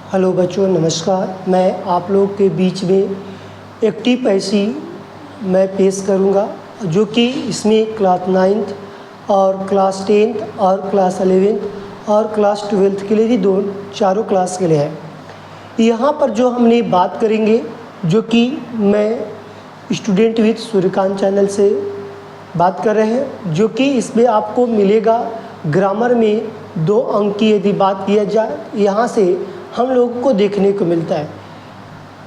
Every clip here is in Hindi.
हेलो बच्चों, नमस्कार। मैं आप लोग के बीच में एक्टिव पैसी मैं पेश करूंगा, जो कि इसमें क्लास 9th और क्लास 10th और क्लास 11th और क्लास 12th के लिए भी चारों क्लास के लिए है। यहाँ पर जो हमने बात करेंगे, जो कि मैं स्टूडेंट विद सूर्यकांत चैनल से बात कर रहे हैं, जो कि इसमें आपको मिलेगा ग्रामर में 2 अंक की यदि बात किया जाए, यहाँ से हम लोगों को देखने को मिलता है।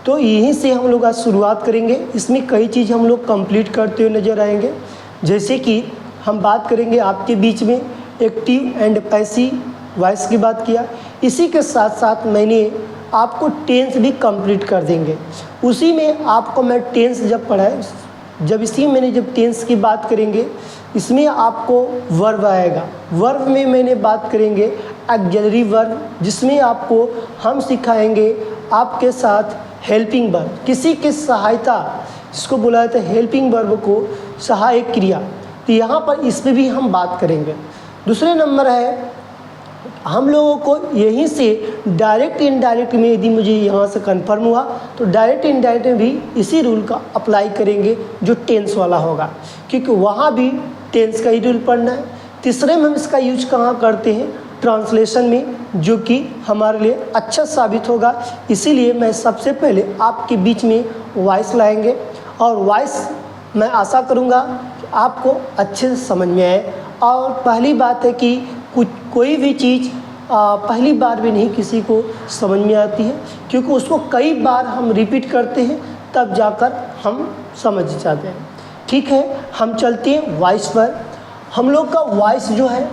तो यहीं से हम लोग आज शुरुआत करेंगे। इसमें कई चीज़ हम लोग कंप्लीट करते हुए नज़र आएंगे, जैसे कि हम बात करेंगे आपके बीच में एक्टिव एंड पैसिव वॉइस की बात किया। इसी के साथ साथ मैंने आपको टेंस भी कंप्लीट कर देंगे। उसी में आपको मैं टेंस जब पढ़ाए, जब टेंस की बात करेंगे, इसमें आपको वर्ब आएगा। वर्ब में मैंने बात करेंगे ऑक्सिलरी वर्ब, जिसमें आपको हम सिखाएंगे आपके साथ हेल्पिंग वर्ब, किसी की सहायता, इसको बोला जाता है हेल्पिंग वर्ब को सहायक क्रिया। तो यहाँ पर इस पर भी हम बात करेंगे। दूसरे नंबर है, हम लोगों को यहीं से डायरेक्ट इनडायरेक्ट में यदि मुझे यहाँ से कंफर्म हुआ तो डायरेक्ट इनडायरेक्ट में भी इसी रूल का अप्लाई करेंगे जो टेंस वाला होगा, क्योंकि वहाँ भी टेंस का ही रूल पढ़ना है। तीसरे में हम इसका यूज कहाँ करते हैं? ट्रांसलेशन में, जो कि हमारे लिए अच्छा साबित होगा। इसीलिए मैं सबसे पहले आपके बीच में वॉइस लाएंगे, और वॉइस मैं आशा करूँगा कि आपको अच्छे से समझ में आए। और पहली बात है कि कोई भी चीज़ पहली बार भी नहीं किसी को समझ में आती है, क्योंकि उसको कई बार हम रिपीट करते हैं, तब जाकर हम समझ जाते हैं। ठीक है, हम चलते हैं वॉइस पर। हम लोग का वॉइस जो है,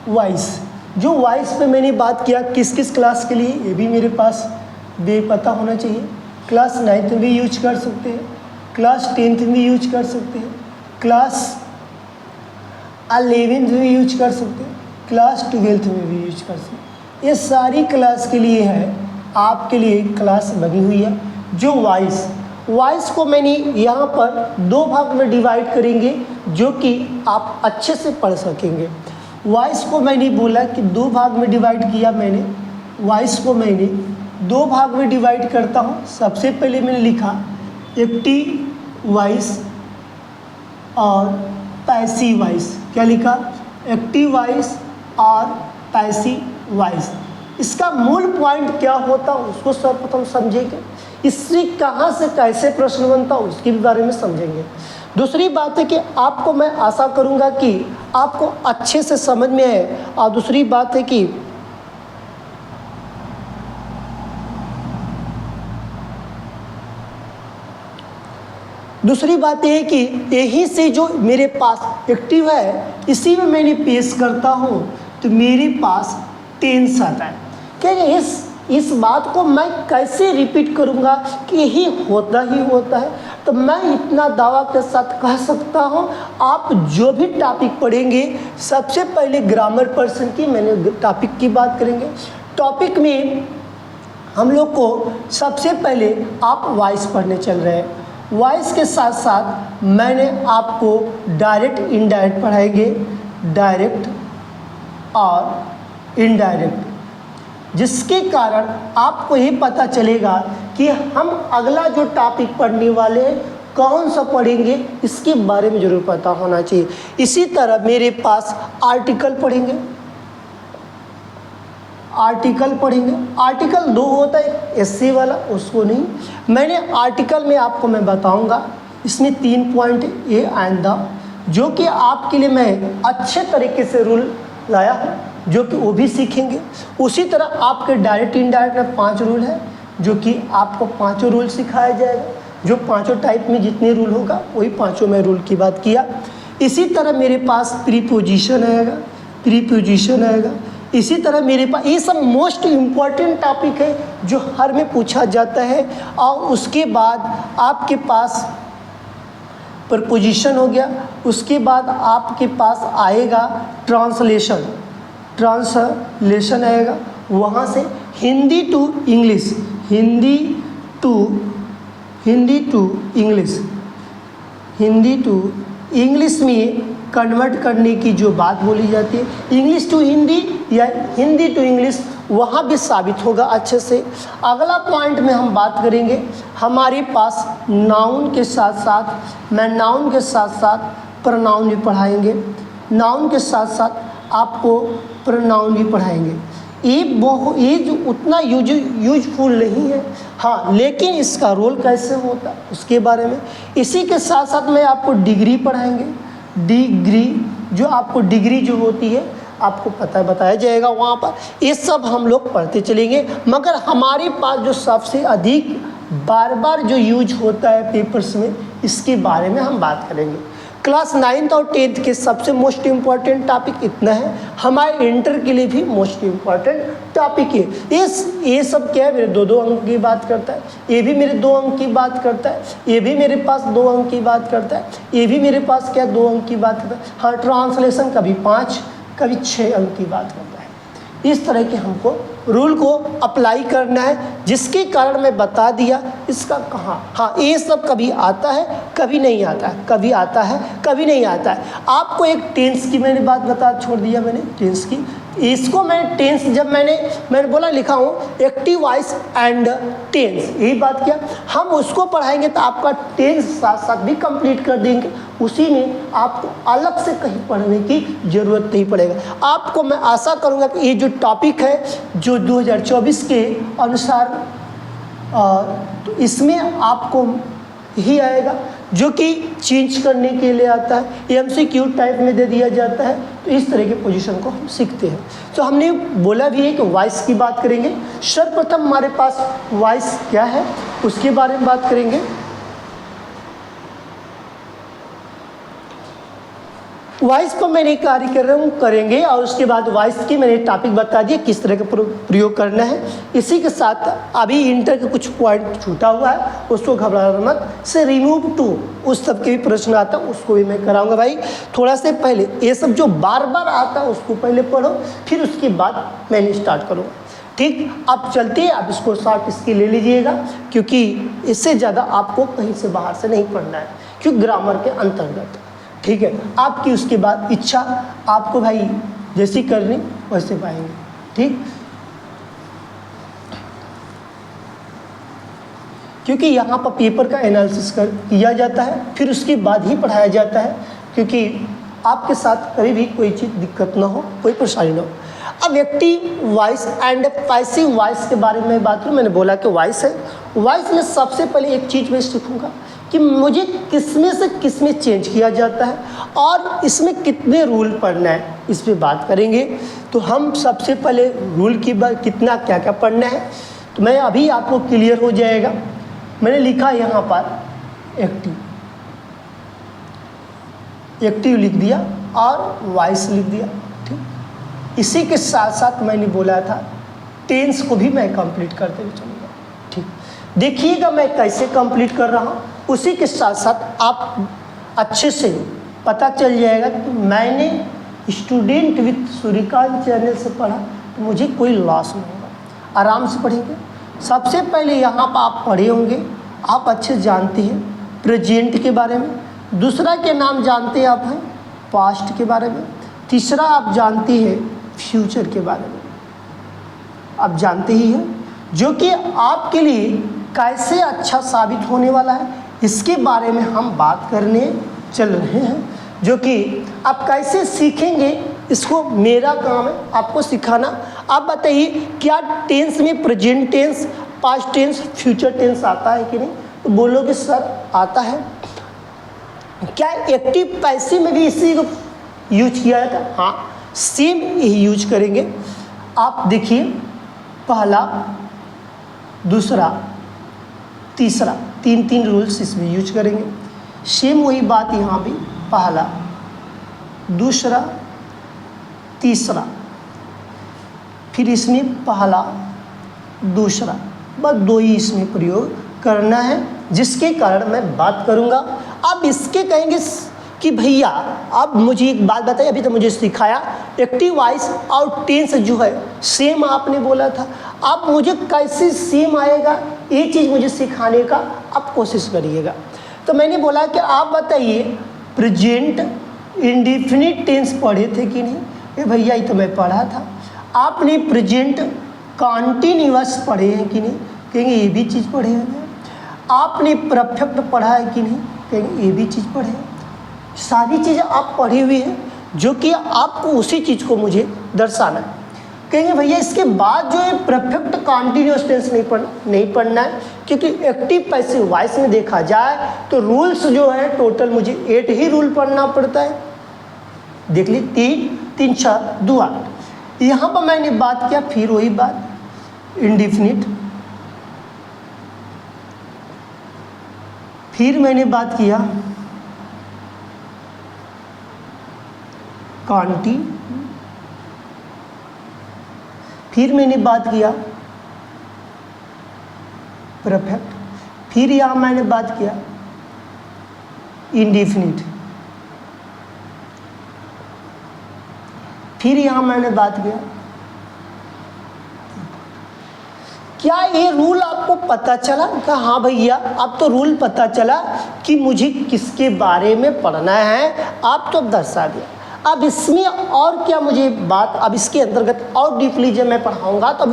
वॉइस पे मैंने बात किया किस किस क्लास के लिए, ये भी मेरे पास पता होना चाहिए। क्लास 9th में भी यूज कर सकते हैं, क्लास 10th में भी यूज कर सकते हैं, क्लास 11th में भी यूज कर सकते हैं, क्लास 12th में भी यूज कर सकते हैं। ये सारी क्लास के लिए है, आपके लिए क्लास बनी हुई है। जो वॉइस को मैंने यहाँ पर 2 भाग में डिवाइड करेंगे, जो कि आप अच्छे से पढ़ सकेंगे। वॉइस को मैंने बोला कि 2 भाग में डिवाइड किया मैंने। वॉइस को मैंने 2 भाग में डिवाइड करता हूँ। सबसे पहले मैंने लिखा एक्टिव वॉइस और पैसिव वॉइस। क्या लिखा? एक्टिव वॉइस और पैसिव वॉइस। इसका मूल पॉइंट क्या होता है उसको सर्वप्रथम समझेंगे। इससे कहाँ से कैसे प्रश्न बनता है उसके भी बारे में समझेंगे। दूसरी बात है कि आपको मैं आशा करूँगा कि आपको अच्छे से समझ में आए। और दूसरी बात है कि यह है कि यहीं से जो मेरे पास एक्टिव है, इसी में मैंने पेश करता हूँ तो मेरे पास टेंस आता है। क्या इस बात को मैं कैसे रिपीट करूँगा कि यही होता ही होता है? तो मैं इतना दावा के साथ कह सकता हूँ, आप जो भी टॉपिक पढ़ेंगे, सबसे पहले ग्रामर पर्सन की मैंने टॉपिक की बात करेंगे। टॉपिक में हम लोग को सबसे पहले आप वॉइस पढ़ने चल रहे हैं। वॉइस के साथ साथ मैंने आपको डायरेक्ट इनडायरेक्ट पढ़ाएंगे, डायरेक्ट और इनडायरेक्ट, जिसके कारण आपको ये पता चलेगा कि हम अगला जो टॉपिक पढ़ने वाले हैं कौन सा पढ़ेंगे, इसके बारे में ज़रूर पता होना चाहिए। इसी तरह मेरे पास आर्टिकल पढ़ेंगे। आर्टिकल 2 होता है, एस्से वाला, उसको नहीं। मैंने आर्टिकल में आपको मैं बताऊंगा, इसमें 3 पॉइंट ए एंड द, जो कि आपके लिए मैं अच्छे तरीके से रूल लाया हूँ, जो कि वो भी सीखेंगे। उसी तरह आपके डायरेक्ट इनडायरेक्ट में 5 रूल है, जो कि आपको 5 रूल सिखाया जाएगा। जो 5 टाइप में जितने रूल होगा वही 5 में रूल की बात किया। इसी तरह मेरे पास प्रीपोजिशन आएगा। इसी तरह मेरे पास ये सब मोस्ट इम्पॉर्टेंट टॉपिक है जो हर में पूछा जाता है। और उसके बाद आपके पास प्रपोजिशन हो गया। उसके बाद आपके पास आएगा ट्रांसलेशन आएगा। वहाँ से हिंदी टू इंग्लिश में कन्वर्ट करने की जो बात बोली जाती है, इंग्लिश टू हिंदी या हिंदी टू इंग्लिश, वहाँ भी साबित होगा अच्छे से। अगला पॉइंट में हम बात करेंगे, हमारे पास नाउन के साथ साथ, मैं नाउन के साथ साथ प्रोनाउन भी पढ़ाएंगे, नाउन के साथ साथ आपको प्रोनाउन भी पढ़ाएंगे। ये जो उतना यूजफुल नहीं है, हाँ, लेकिन इसका रोल कैसे होता है उसके बारे में। इसी के साथ साथ मैं आपको डिग्री पढ़ाएंगे, डिग्री जो आपको डिग्री जो होती है आपको पता बताया जाएगा वहाँ पर, ये सब हम लोग पढ़ते चलेंगे। मगर हमारे पास जो सबसे अधिक बार बार जो यूज होता है पेपर्स में, इसके बारे में हम बात करेंगे। क्लास 9th और 10th के सबसे मोस्ट इम्पॉर्टेंट टॉपिक इतना है, हमारे इंटर के लिए भी मोस्ट इम्पॉर्टेंट टॉपिक है। ये सब क्या है, मेरे 2-2 अंक की बात करता है, ये भी मेरे 2 अंक की बात करता है, ये भी मेरे पास 2 अंक की बात करता है, ये भी मेरे पास क्या 2 अंक की बात करता है। हाँ, ट्रांसलेशन कभी 5 कभी 6 अंक की बात करता है। इस तरह के हमको रूल को अप्लाई करना है, जिसके कारण मैं बता दिया इसका कहाँ। हाँ, ये सब कभी आता है कभी नहीं आता है, कभी आता है कभी नहीं आता है। आपको एक टेंस की मैंने बात बता छोड़ दिया, मैंने टेंस की, इसको मैं टेंस जब मैंने बोला लिखा हूँ एक्टिव वॉइस एंड टेंस, यही बात किया। हम उसको पढ़ाएंगे तो आपका टेंस साथ साथ भी कंप्लीट कर देंगे, उसी में आपको अलग से कहीं पढ़ने की ज़रूरत नहीं पड़ेगा। आपको मैं आशा करूँगा कि ये जो टॉपिक है जो 2024 के अनुसार तो इसमें आपको ही आएगा, जो कि चेंज करने के लिए आता है, MCQ टाइप में दे दिया जाता है। तो इस तरह के पोजीशन को हम सीखते हैं। तो हमने बोला भी है कि वॉइस की बात करेंगे। सर्वप्रथम हमारे पास वॉइस क्या है उसके बारे में बात करेंगे। वॉइस को मैंने कार्य कर रहा हूँ करेंगे, और उसके बाद वॉइस की मैंने टॉपिक बता दिया किस तरह का प्रयोग करना है। इसी के साथ अभी इंटर के कुछ पॉइंट छूटा हुआ है, उसको घबराना मत, से रिमूव टू उस सब के भी प्रश्न आता है, उसको भी मैं कराऊंगा भाई। थोड़ा से पहले ये सब जो बार बार आता है उसको पहले पढ़ो, फिर उसके बाद मैंने स्टार्ट करूँगा। ठीक, अब चलते हैं, आप इसको शॉर्ट इसकी ले लीजिएगा, क्योंकि इससे ज़्यादा आपको कहीं से बाहर से नहीं पढ़ना है, क्योंकि ग्रामर के अंतर्गत। ठीक है, आपकी उसके बाद इच्छा, आपको भाई जैसी करनी वैसे पाएंगे। ठीक, क्योंकि यहाँ पर पेपर का एनालिसिस किया जाता है, फिर उसके बाद ही पढ़ाया जाता है, क्योंकि आपके साथ कभी भी कोई चीज़ दिक्कत ना हो, कोई परेशानी ना हो। अब active voice and passive voice के बारे में बात करूँ, मैंने बोला कि वॉइस है, वॉइस में सबसे पहले एक चीज़ मैं सीखूँगा कि मुझे किसमें से किसमें चेंज किया जाता है और इसमें कितने रूल पढ़ना है, इस पर बात करेंगे। तो हम सबसे पहले रूल की बात, कितना क्या क्या पढ़ना है, तो मैं अभी आपको क्लियर हो जाएगा। मैंने लिखा यहाँ पर एक्टिव लिख दिया और वॉइस लिख दिया। ठीक, इसी के साथ साथ मैंने बोला था टेंस को भी मैं कंप्लीट करते हुए चलूँगा। ठीक, देखिएगा मैं कैसे कंप्लीट कर रहा हूँ, उसी के साथ साथ आप अच्छे से पता चल जाएगा कि मैंने स्टूडेंट विद सूर्यकांत चैनल से पढ़ा तो मुझे कोई लॉस नहीं होगा। आराम से पढ़ेंगे। सबसे पहले यहाँ पर आप पढ़े होंगे, आप अच्छे जानते हैं प्रेजेंट के बारे में, दूसरा के नाम जानते हैं आप हैं पास्ट के बारे में, तीसरा आप जानते हैं फ्यूचर के बारे में, आप जानते ही हैं, जो कि आपके लिए कैसे अच्छा साबित होने वाला है, इसके बारे में हम बात करने चल रहे हैं, जो कि आप कैसे सीखेंगे इसको मेरा काम है आपको सिखाना। आप बताइए क्या टेंस में present tense, past tense, future tense आता है कि नहीं? तो बोलोगे सर आता है। क्या एक्टिव पैसिव में भी इसी को यूज किया जाता है? हाँ, सेम यही यूज करेंगे। आप देखिए पहला, दूसरा, तीसरा, तीन रूल्स इसमें यूज करेंगे। सेम वही बात यहाँ भी, पहला, दूसरा, तीसरा, फिर इसमें पहला, दूसरा, बस 2 ही इसमें प्रयोग करना है, जिसके कारण मैं बात करूँगा। अब इसके कहेंगे कि भैया अब मुझे एक बात बताइए, अभी तो मुझे सिखाया एक्टिव वॉइस और टेंस जो है सेम आपने बोला था, अब मुझे कैसे सेम आएगा ये चीज़ मुझे सिखाने का आप कोशिश करिएगा। तो मैंने बोला कि आप बताइए प्रेजेंट इंडिफिनिट टेंस पढ़े थे कि नहीं? ये भैया ये तो मैं पढ़ा था। आपने प्रेजेंट कॉन्टिन्यूअस पढ़े हैं कि नहीं? कहेंगे ये भी चीज़ पढ़े हैं। आपने परफेक्ट पढ़ा है कि नहीं? कहेंगे ये भी चीज़ पढ़े हैं। सारी चीज़ें आप पढ़े हुए हैं, जो कि आपको उसी चीज़ को मुझे दर्शाना है। कहेंगे भैया इसके बाद जो है परफेक्ट कॉन्टिन्यूअस टेंस नहीं पढ़ना है, क्योंकि एक्टिव पैसिव वॉइस में देखा जाए तो रूल्स जो है टोटल मुझे 8 ही रूल पढ़ना पड़ता है। देख ली 3 6 2 8। यहाँ पर मैंने बात किया, फिर वही बात इंडिफिनिट, फिर मैंने बात किया कॉन्टी, फिर मैंने बात किया परफेक्ट, फिर यहाँ मैंने बात किया इंडिफिनिट, फिर यहाँ मैंने बात किया। क्या ये रूल आपको पता चला? कि हाँ भैया अब तो रूल पता चला कि मुझे किसके बारे में पढ़ना है, आप तो दर्शा दिया। अब इसमें और क्या मुझे बात, अब इसके अंतर्गत और डीपली जब मैं पढ़ाऊँगा तो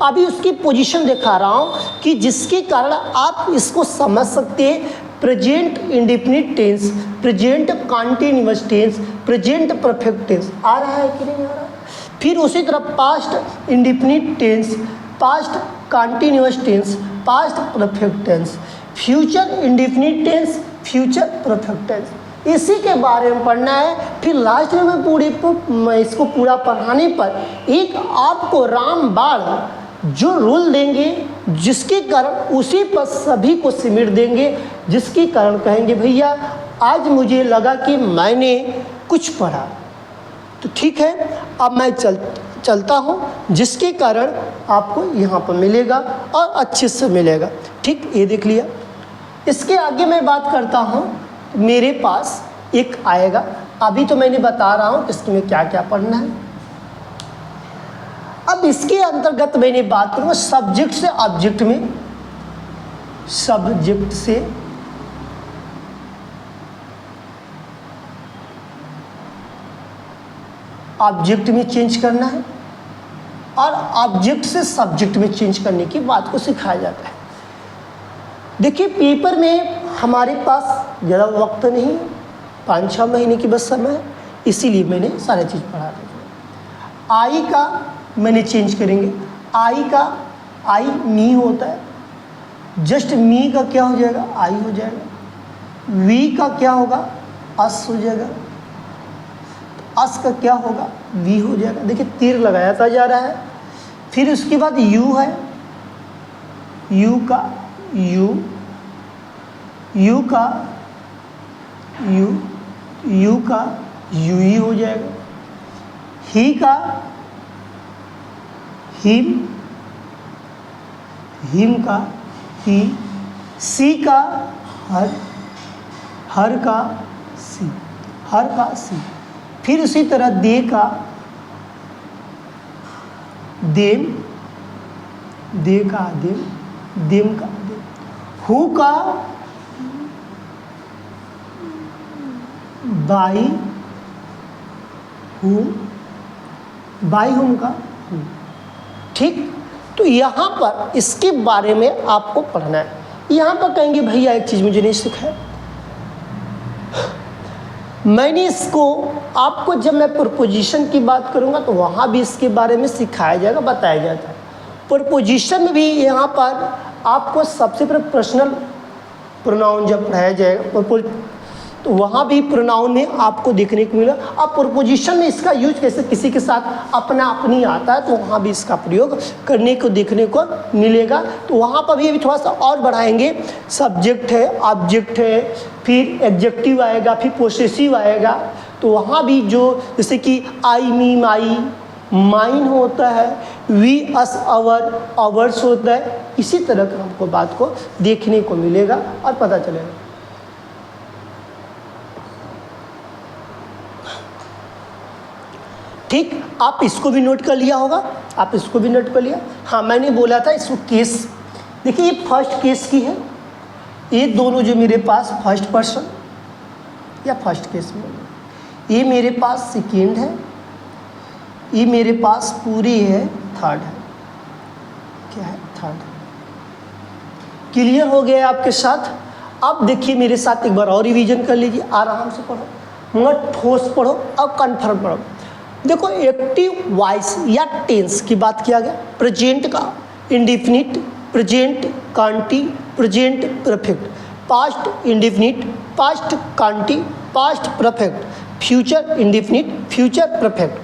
अभी उसकी पोजीशन दिखा रहा हूँ कि जिसके कारण आप इसको समझ सकते हैं। Present indefinite tense, present continuous tense, present perfect tense आ रहा है कि नहीं आ रहा? फिर उसी तरह past indefinite tense, past continuous tense, past perfect tense, future indefinite tense, future perfect tense, इसी के बारे में पढ़ना है। फिर लास्ट में मैं इसको पूरा पढ़ाने पर एक आपको रामबाण जो रूल देंगे, जिसके कारण उसी पर सभी को सिमट देंगे, जिसके कारण कहेंगे भैया आज मुझे लगा कि मैंने कुछ पढ़ा। तो ठीक है, अब मैं चलता हूँ, जिसके कारण आपको यहाँ पर मिलेगा और अच्छे से मिलेगा। ठीक, ये देख लिया। इसके आगे मैं बात करता हूँ, मेरे पास एक आएगा, अभी तो मैंने बता रहा हूँ इसमें क्या क्या पढ़ना है। अब इसके अंतर्गत मैंने बात करूँगा सब्जेक्ट से ऑब्जेक्ट में, सब्जेक्ट से ऑब्जेक्ट में चेंज करना है और ऑब्जेक्ट से सब्जेक्ट में चेंज करने की बात को सिखाया जाता है। देखिए पेपर में हमारे पास ज़्यादा वक्त नहीं, 5-6 महीने की बस समय है, इसीलिए मैंने सारी चीज़ पढ़ा दी। आई का मैंने चेंज करेंगे, आई का आई मी होता है, जस्ट मी का क्या हो जाएगा? आई हो जाएगा। वी का क्या होगा? अस हो जाएगा। अस का क्या होगा? वी हो जाएगा। देखिए तीर लगाया जा रहा है। फिर उसके बाद यू है, यू का यू, यू का यू, यू का यू ही हो जाएगा। ही का हिम, हिम का ही। सी का हर, हर का सी, हर का सी। फिर उसी तरह दे का देम, दे का देम, देम का देम। हु का बाई हूँ, बाई हूँ का हूँ। ठीक, तो यहाँ पर इसके बारे में आपको पढ़ना है। यहाँ पर कहेंगे भैया एक चीज़ मुझे नहीं सिखाया, मैंने इसको आपको जब मैं प्रपोजिशन की बात करूँगा तो वहाँ भी इसके बारे में सिखाया जाएगा, बताया जाता है। प्रपोजिशन में भी यहाँ पर आपको सबसे पहले पर्सनल प्रोनाउन जब पढ़ाया जाएगा तो वहाँ भी प्रोनाउन में आपको देखने को मिला। अब प्रपोजिशन में इसका यूज कैसे किसी के साथ अपना अपनी आता है तो वहाँ भी इसका प्रयोग करने को देखने को मिलेगा। तो वहाँ पर भी अभी थोड़ा सा और बढ़ाएंगे। सब्जेक्ट है, ऑब्जेक्ट है, फिर एडजेक्टिव आएगा, फिर पोसेसिव आएगा। तो वहाँ भी जो जैसे कि आई मी माई, माइन होता है, वी अस अवर, अवर्स होता है। इसी तरह का हमको बात को देखने को मिलेगा और पता चलेगा। ठीक, आप इसको भी नोट कर लिया होगा, आप इसको भी नोट कर लिया। हाँ, मैंने बोला था इसको केस, देखिए ये फर्स्ट केस की है, ये दोनों जो मेरे पास फर्स्ट पर्सन या फर्स्ट केस में, ये मेरे पास सेकेंड है, ये मेरे पास पूरी है थर्ड है, क्या है थर्ड। क्लियर हो गया आपके साथ। अब देखिए मेरे साथ एक बार और रिवीजन कर लीजिए, आराम से पढ़ो, मत ठोस पढ़ो और कन्फर्म पढ़ो। देखो एक्टिव वॉइस या टेंस की बात किया गया, प्रेजेंट का indefinite, present Kanti, present perfect, past indefinite, past Kanti, past perfect, future indefinite, future perfect.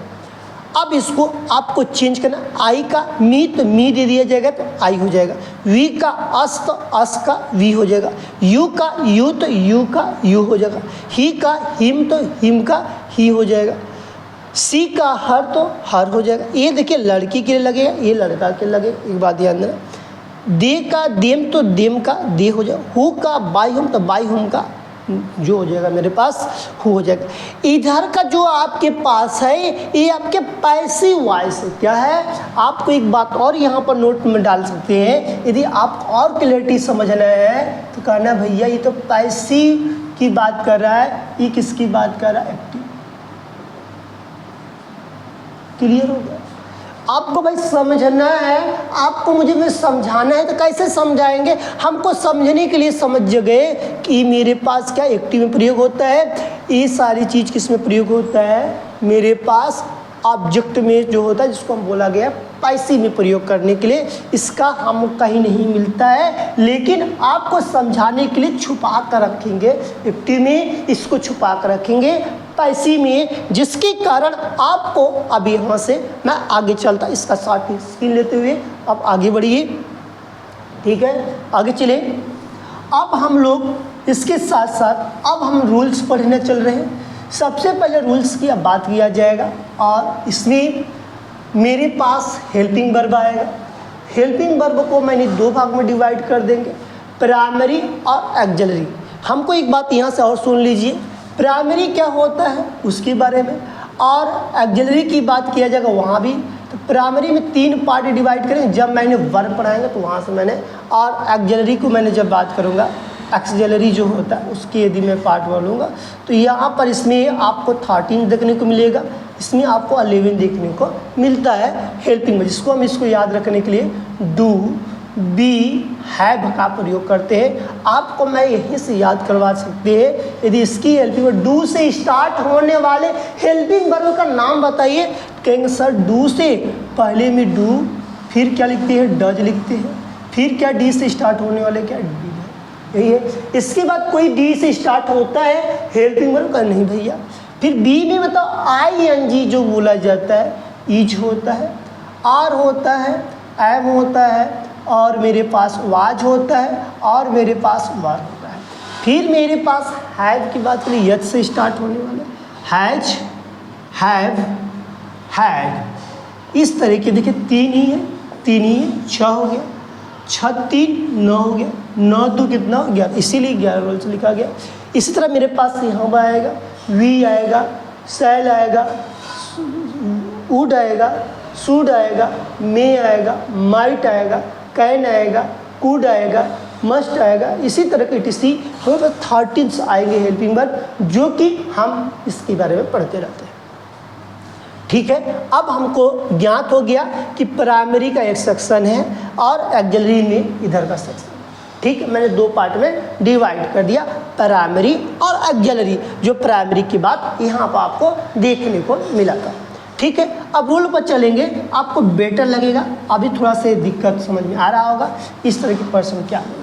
अब इसको आपको चेंज करना, आई का मी तो मी दे दिया जाएगा तो आई हो जाएगा, वी का अस तो अस का वी हो जाएगा, यू का यू तो यू का यू हो जाएगा, ही का हिम तो हिम का ही हो जाएगा, सी का हर तो हर हो जाएगा। ये देखिए लड़की के लिए लगेगा, ये लड़का के लगे, एक बात ध्यान देना। दे का देम तो देम का दे हो जाएगा, हु का बाई हम तो बाई हम का जो हो जाएगा मेरे पास हु हो जाएगा। इधर का जो आपके पास है ये आपके पैसिव वॉइस है। क्या है, आपको एक बात और यहाँ पर नोट में डाल सकते हैं, यदि आपको और क्लैरिटी समझना है तो कहना भैया ये तो पैसिव की बात कर रहा है, ये किसकी बात कर रहा है, एक्टिव। क्लियर हो गया। आपको भाई समझना है, आपको मुझे भी समझाना है, तो कैसे समझाएंगे, हमको समझने के लिए समझ गए कि मेरे पास क्या एक्टिव में प्रयोग होता है, ये सारी चीज़ किस में प्रयोग होता है, मेरे पास ऑब्जेक्ट में जो होता है जिसको हम बोला गया पैसिव में प्रयोग करने के लिए। इसका हम कहीं नहीं मिलता है, लेकिन आपको समझाने के लिए छुपा कर रखेंगे, एक्टिव में इसको छुपा कर रखेंगे पैसिव में, जिसके कारण आपको अभी यहाँ से मैं आगे चलता, इसका शॉर्ट स्क्रीन लेते हुए अब आगे बढ़िए। ठीक है, आगे चले। अब हम लोग इसके साथ साथ अब हम रूल्स पढ़ने चल रहे हैं। सबसे पहले रूल्स की अब बात किया जाएगा, और इसमें मेरे पास हेल्पिंग वर्ब आएगा। हेल्पिंग वर्ब को मैंने दो भाग में डिवाइड कर देंगे, प्राइमरी और एक्सिलरी। हमको एक बात यहाँ से और सुन लीजिए, प्राइमरी क्या होता है उसके बारे में, और एक्सिलरी की बात किया जाएगा वहाँ भी। तो प्राइमरी में तीन पार्ट डिवाइड करेंगे, जब मैंने वर्ब पढ़ाएंगे तो वहाँ से मैंने, और एक्सिलरी को मैंने जब बात करूँगा एक्सिलरी जो होता है उसके यदि मैं पार्ट बोलूँगा, तो यहाँ पर इसमें आपको 13 देखने को मिलेगा, इसमें आपको 11 देखने को मिलता है हेल्पिंग में, जिसको हम इसको याद रखने के लिए डू बी हैव का प्रयोग करते हैं। आपको मैं यहीं से याद करवा सकते हैं, यदि इसकी हेल्पिंग में डू से स्टार्ट होने वाले हेल्पिंग वर्ब का नाम बताइए, कहेंगे सर डू से पहले में डू, फिर क्या लिखते हैं डज लिखते हैं, फिर क्या डी से स्टार्ट होने वाले क्या डी, यही है। इसके बाद कोई डी से स्टार्ट होता है हेल्पिंग वर्ब का, नहीं भैया। फिर बी में मतलब ING जो बोला जाता है, इज होता है, आर होता है, एम होता है, और मेरे पास वाज होता है, और मेरे पास वर होता है। फिर मेरे पास हैव की बात करें, यच से स्टार्ट होने वाले, हैज, हैव, हैड, इस तरह के देखिए तीन ही है, 6 हो गया, 6 3 9 हो गया, 9 2 कितना 11, इसीलिए 11 रूल्स लिखा गया। इसी तरह मेरे पास यहाँ आएगा, वी आएगा, सैल आएगा, वुड आएगा, शुड आएगा, मे आएगा, माइट आएगा, कैन आएगा, कुड आएगा, मस्ट आएगा, इसी तरह के TC हमें 13 आएंगे हेल्पिंग वर्ब, जो कि हम इसके बारे में पढ़ते रहते हैं। ठीक है, अब हमको ज्ञात हो गया कि प्राइमरी का एक सेक्शन है और एक्सिलरी में इधर का सेक्शन। ठीक है, मैंने दो पार्ट में डिवाइड कर दिया, प्राइमरी और एक्सिलरी। जो प्राइमरी की बात यहाँ पर आपको देखने को मिला था। ठीक है, अब रूल पर चलेंगे, आपको बेटर लगेगा। अभी थोड़ा सा दिक्कत समझ में आ रहा होगा, इस तरह के पर्सन क्या है।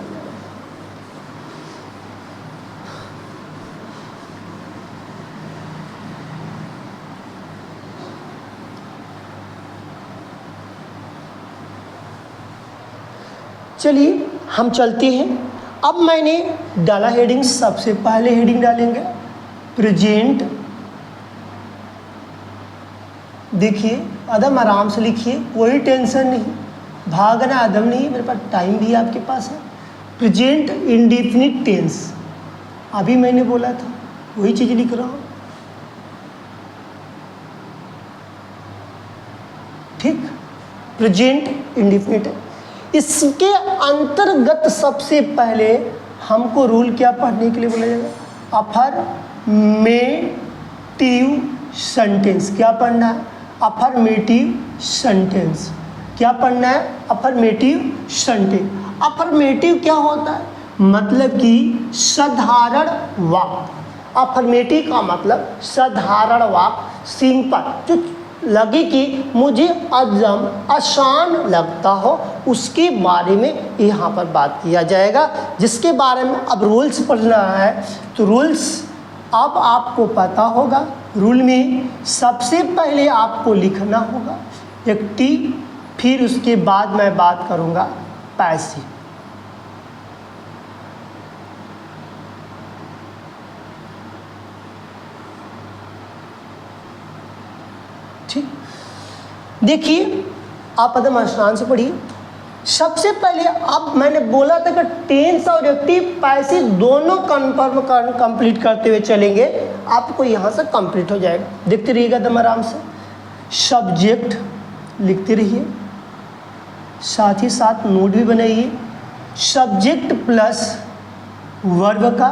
चलिए हम चलते हैं। अब मैंने डाला हेडिंग, सबसे पहले हेडिंग डालेंगे प्रेजेंट। देखिए अदम आराम से लिखिए, कोई टेंशन नहीं, भागना अदम नहीं, मेरे पास टाइम भी आपके पास है। प्रेजेंट इंडेफिनिट टेंस, अभी मैंने बोला था वही चीज़ लिख रहा हूँ। ठीक, प्रेजेंट इंडेफिनिट है। इसके अंतर्गत सबसे पहले हमको रूल क्या पढ़ने के लिए बोला जाएगा, अफर में सेंटेंस। क्या पढ़ना है? Affirmative sentence. क्या पढ़ना है? Affirmative sentence. अफर्मेटिव क्या होता है? मतलब कि साधारण वाक्य। अफर्मेटिव का मतलब साधारण वाक्य, सिंपल, जो लगे कि मुझे एकदम आसान लगता हो, उसके बारे में यहाँ पर बात किया जाएगा, जिसके बारे में अब रूल्स पढ़ना है। तो रूल्स अब आपको पता होगा। रूल में सबसे पहले आपको लिखना होगा एक्टिव, फिर उसके बाद मैं बात करूँगा पैसिव। ठीक, देखिए आप एकदम आसान से पढ़िए। सबसे पहले अब मैंने बोला था कि टेंस और एक्टिव पैसिव दोनों कंप्लीट करते हुए चलेंगे, आपको यहाँ से कंप्लीट हो जाएगा। देखते रहिएगा एकदम आराम से। सब्जेक्ट लिखते रहिए, साथ ही साथ नोट भी बनाइए। सब्जेक्ट प्लस वर्ब का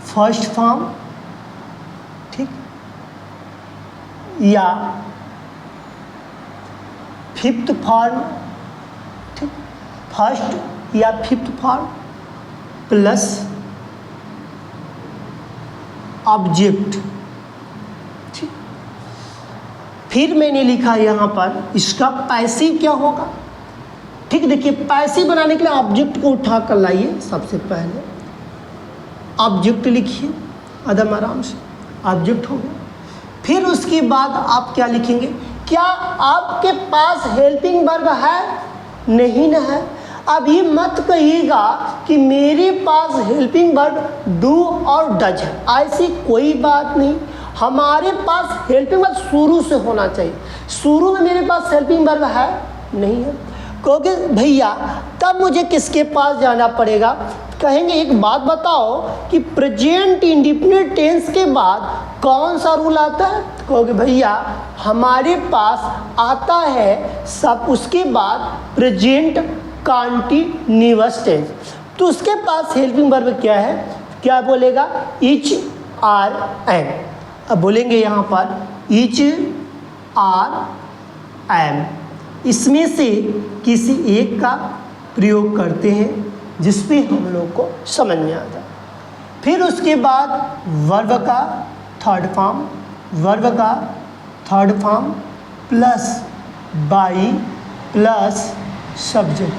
फर्स्ट फॉर्म, ठीक, या फिफ्थ फॉर्म, ठीक, फर्स्ट या फिफ्थ फॉर्म प्लस ऑब्जेक्ट, ठीक। फिर मैंने लिखा यहाँ पर इसका पैसिव क्या होगा, ठीक। देखिए पैसिव बनाने के लिए ऑब्जेक्ट को उठा कर लाइए। सबसे पहले ऑब्जेक्ट लिखिए एकदम आराम से, ऑब्जेक्ट हो गया। फिर उसके बाद आप क्या लिखेंगे? क्या आपके पास हेल्पिंग वर्ब है? नहीं ना है। अब ये मत कहिएगा कि मेरे पास हेल्पिंग वर्ब डू और डज है, ऐसी कोई बात नहीं। हमारे पास हेल्पिंग वर्ब शुरू से होना चाहिए। शुरू में मेरे पास हेल्पिंग वर्ब है नहीं है, कहोगे भैया तब मुझे किसके पास जाना पड़ेगा? कहेंगे एक बात बताओ कि प्रेजेंट इंडिफिनिट टेंस के बाद कौन सा रूल आता है? कहोगे भैया हमारे पास आता है सब उसके बाद प्रेजेंट कंटीन्यूअस टेंस। तो उसके पास हेल्पिंग वर्ब क्या है? क्या बोलेगा? Is are am. अब बोलेंगे यहाँ पर इच आर एम, इसमें से किसी एक का प्रयोग करते हैं जिसपे हम लोग को समझ में आता है। फिर उसके बाद वर्ब का थर्ड फॉर्म, वर्ब का third form plus by plus subject,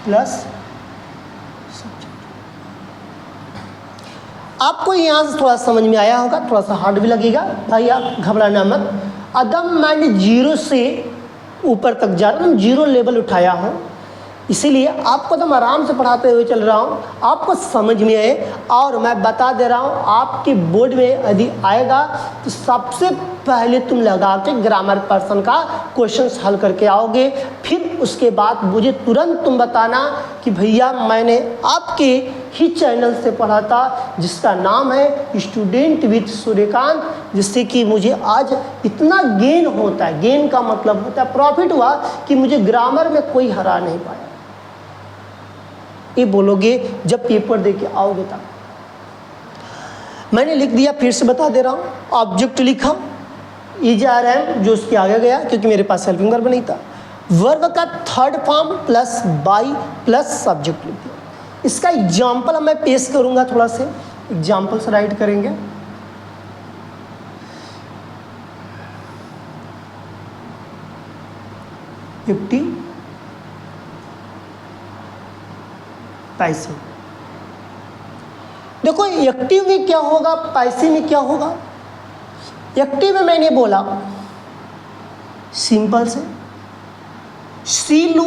plus subject. आपको यहाँ से थोड़ा समझ में आया होगा, थोड़ा सा हार्ड भी लगेगा, भाई आप घबराना मत। अदम मैंने जीरो से ऊपर तक जा रहा हूँ, जीरो लेवल उठाया हूँ, इसीलिए आपको तो मैं आराम से पढ़ाते हुए चल रहा हूँ, आपको समझ में आए। और मैं बता दे रहा हूँ आपके बोर्ड में यदि आएगा तो सबसे पहले तुम लगा के ग्रामर पर्सन का क्वेश्चंस हल करके आओगे। फिर उसके बाद मुझे तुरंत तुम बताना कि भैया मैंने आपके ही चैनल से पढ़ा था जिसका नाम है स्टूडेंट विद सूर्यकांत, जिससे कि मुझे आज इतना गेन होता है। गेन का मतलब होता है प्रॉफिट हुआ कि मुझे ग्रामर में कोई हरा नहीं पाया। ये बोलोगे जब पेपर दे के आओगे तब। मैंने लिख दिया, फिर से बता दे रहा हूँ। ऑब्जेक्ट लिखा इज आर एम, जो उसके आगे गया क्योंकि मेरे पास हेल्पिंग वर्ब नहीं था। वर्ब का third form plus by plus subject लिख दिया। इसका एग्जाम्पल मैं पेश करूंगा, थोड़ा से एग्जाम्पल से राइट करेंगे। Active passive. देखो एक्टिव में क्या होगा, पैसिव में क्या होगा। एक्टिव में मैंने बोला सिंपल से सीलू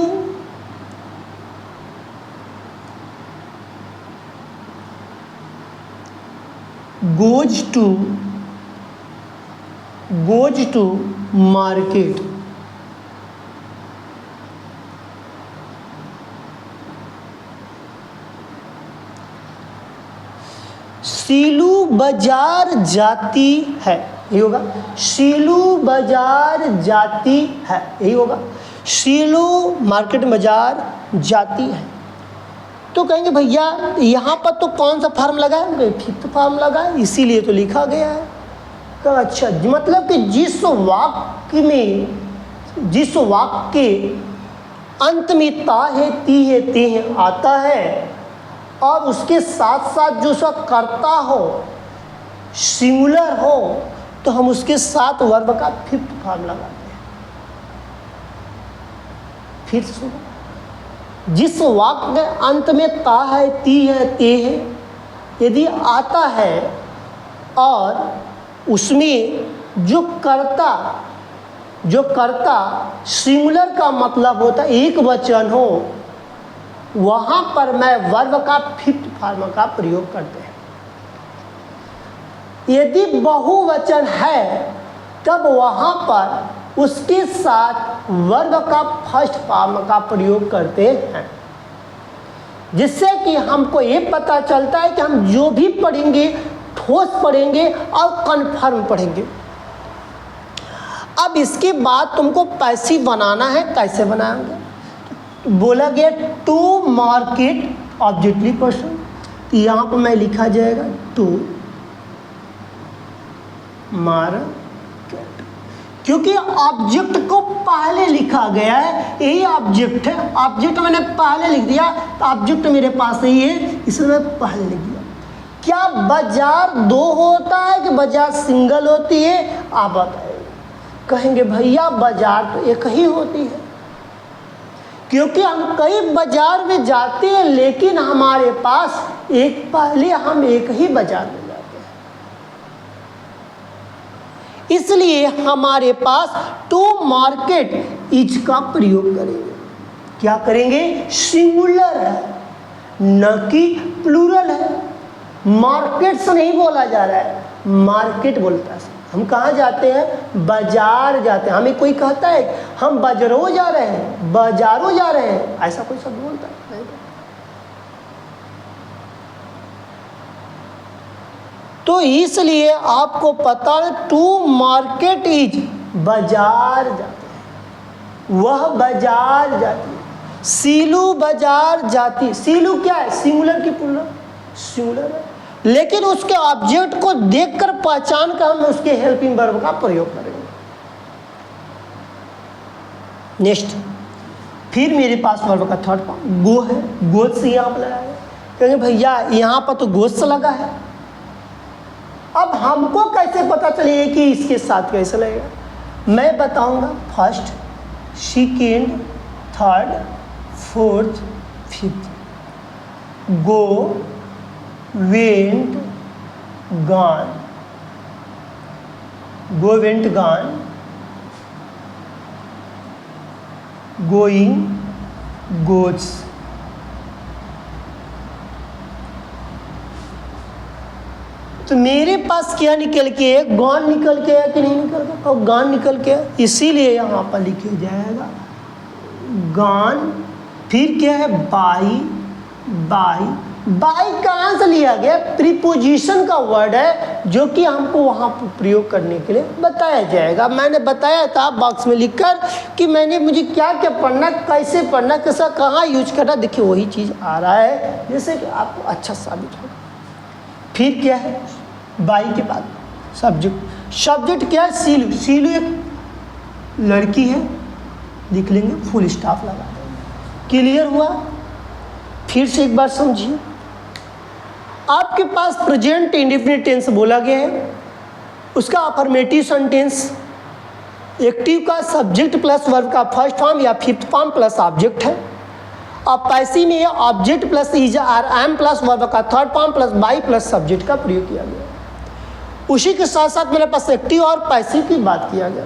गोज टू मार्केट। शीलू बाजार जाती है, यही होगा। शीलू बाजार जाती है, यही होगा। शीलू मार्केट बाजार जाती है। तो कहेंगे भैया यहाँ पर तो कौन सा फॉर्म लगा है, फिफ्थ फॉर्म लगा है, इसीलिए तो लिखा गया है। तो अच्छा, मतलब कि जिस वाक्य के अंत में ता है, ती है, ते है आता है और उसके साथ साथ जो उसका कर्ता हो सिंगुलर हो, तो हम उसके साथ वर्ब का फिफ्थ फॉर्म लगाते हैं। फिर सुनो, जिस वाक्य के अंत में ता है, ती है, ते है यदि आता है और उसमें जो कर्ता सिंगुलर का मतलब होता है एक वचन हो, वहाँ पर मैं वर्ब का फिफ्थ फॉर्म का प्रयोग करते हैं। यदि बहुवचन है तब वहाँ पर उसके साथ वर्ब का फर्स्ट फॉर्म का प्रयोग करते हैं, जिससे कि हमको ये पता चलता है कि हम जो भी पढ़ेंगे ठोस पढ़ेंगे और कन्फर्म पढ़ेंगे। अब इसके बाद तुमको पैसिव बनाना है। कैसे बनाएंगे? बोला गया टू मार्केट ऑब्जेक्टिव पर्सन, यहाँ पर मैं लिखा जाएगा टू मार्केट, क्योंकि ऑब्जेक्ट को पहले लिखा गया है, यही ऑब्जेक्ट है। ऑब्जेक्ट मैंने पहले लिख दिया तो ऑब्जेक्ट मेरे पास नहीं है, इसलिए मैं पहले लिख दिया। क्या बाजार दो होता है कि बाजार सिंगल होती है? आप बताइए। कहेंगे भैया बाजार तो एक ही होती है, क्योंकि हम कई बाजार में जाते हैं लेकिन हमारे पास एक पहले हम एक ही बाजार में जाते हैं, इसलिए हमारे पास टू मार्केट इज का प्रयोग करेंगे। क्या करेंगे? सिंगुलर है न कि प्लूरल है। मार्केट से नहीं बोला जा रहा है, मार्केट बोलता है। हम कहाँ जाते हैं? बाजार जाते हैं। हमें कोई कहता है हम बाजारों जा रहे हैं, बाजारों जा रहे हैं, ऐसा कोई शब्द बोलता है नहीं। तो इसलिए आपको पता है टू मार्केट इज बाजार जाते हैं, वह बाजार जाती है। सीलू बाजार जाती। सीलू क्या है? सिंगुलर की प्लूरल? सिंगुलर है, लेकिन उसके ऑब्जेक्ट को देखकर पहचान कर हम उसके हेल्पिंग वर्ब का प्रयोग करेंगे। नेक्स्ट, फिर मेरे पास वर्ब का थर्ड फॉर्म गो है। गो से यहाँ पर लगाया है। कहेंगे भैया यहाँ पर तो गो से लगा है, अब हमको कैसे पता चलेगा कि इसके साथ कैसे लगेगा? मैं बताऊंगा first, second, third, fourth, fifth. Go, went, gone, go, went, gone, going, goes. तो मेरे पास क्या निकल के है? गॉन निकल के है कि नहीं निकल के? और गॉन निकल के है, इसीलिए यहाँ पर लिखे जाएगा गॉन। फिर क्या है? बाई। बाई, बाई कहाँ से लिया गया? प्रीपोजिशन का वर्ड है जो कि हमको वहाँ पर प्रयोग करने के लिए बताया जाएगा। मैंने बताया था बॉक्स में लिखकर कि मुझे क्या क्या पढ़ना, कैसे पढ़ना, कैसा कहाँ यूज करना। देखिए वही चीज़ आ रहा है जैसे कि आपको अच्छा साबित हो। फिर क्या है? बाई के बाद सब्जेक्ट। सब्जेक्ट क्या है? सीलू। सीलू एक लड़की है, लिख लेंगे, फुल स्टॉप लगा देंगे। क्लियर हुआ? फिर से एक बार समझिए, आपके पास प्रेजेंट इंडेफिनिट टेंस बोला गया है, उसका अफर्मेटिव सेंटेंस एक्टिव का सब्जेक्ट प्लस वर्ब का फर्स्ट फॉर्म या फिफ्थ फॉर्म प्लस ऑब्जेक्ट है। और पैसिव में object plus is are am plus verb का third form plus by plus subject का प्रयोग किया गया। उसी के साथ साथ मेरे पास एक्टिव और पैसिव की बात किया गया।